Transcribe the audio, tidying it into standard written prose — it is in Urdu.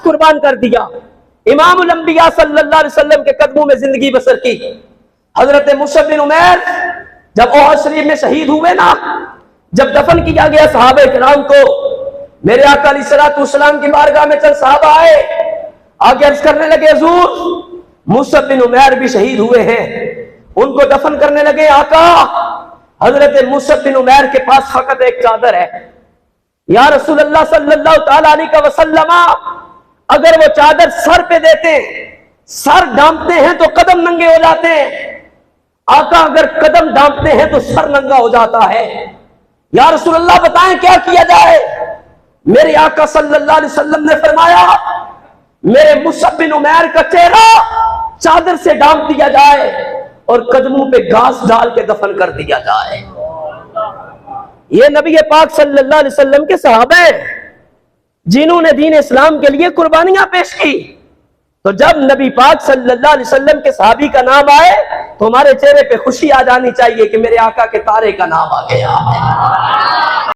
قربان کر دیا، امام الانبیاء صلی اللہ علیہ وسلم کے قدموں میں زندگی بسر کی۔ حضرت مصعب بن عمیر جب احد شریف میں شہید ہوئے نا، جب دفن کیا گیا صحابہ کرام کو، میرے آقا علیہ الصلوۃ والسلام کی بارگاہ میں چند صحابہ آئے، آگے عرض کرنے لگے حضور مصعب بن عمیر بھی شہید ہوئے ہیں۔ ان کو دفن کرنے لگے، آقا حضرت مصعب بن عمیر کے پاس فقط ایک چادر ہے، یا رسول اللہ صلی اللہ تعالی علیہ وسلم اگر وہ چادر سر پہ دیتے، سر ڈانپتے ہیں تو قدم ننگے ہو جاتے ہیں، آقا اگر قدم ڈانپتے ہیں تو سر ننگا ہو جاتا ہے، یا رسول اللہ بتائیں کیا کیا جائے؟ میرے آقا صلی اللہ علیہ وسلم نے فرمایا میرے مصعب بن عمیر کا چہرہ چادر سے ڈانپ دیا جائے اور قدموں پہ گھاس ڈال کے دفن کر دیا جائے۔ یہ نبی پاک صلی اللہ علیہ وسلم کے صحابہ ہیں جنہوں نے دین اسلام کے لیے قربانیاں پیش کی، تو جب نبی پاک صلی اللہ علیہ وسلم کے صحابی کا نام آئے تو ہمارے چہرے پہ خوشی آ جانی چاہیے کہ میرے آقا کے تارے کا نام آ گیا ہے۔